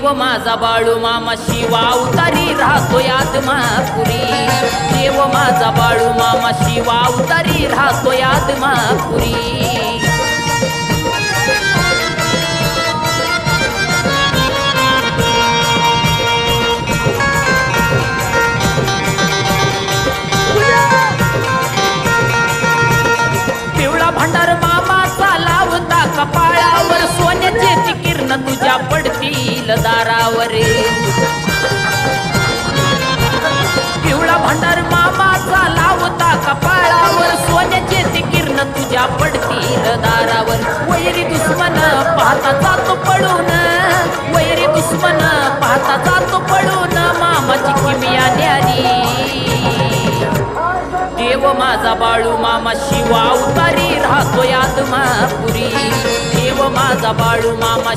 देव माझा बाळू मामा शिवा उतारी राहतोय आत्मापुरी। देव माझा बाळू मामा शिवा उतारी राहतोय आत्मापुरी। भंडार मामाचा लावता कपाळावर सोन्याचे किरण तुझ्या पडतील दारावर। पिवळा भंडार मामाचा लावता कपाळावर सोन्याचे किरण तुझ्या पडतील दारावर। वैरी दुश्मन पाहता जातो पळून, वैरी दुश्मन पाहता जातो पळून, मामाची किमिया न्यारी। देव माझा बाळू मामा शिवा उतारी राहतोय आत्मापुरी। देव माझा बाळू मामा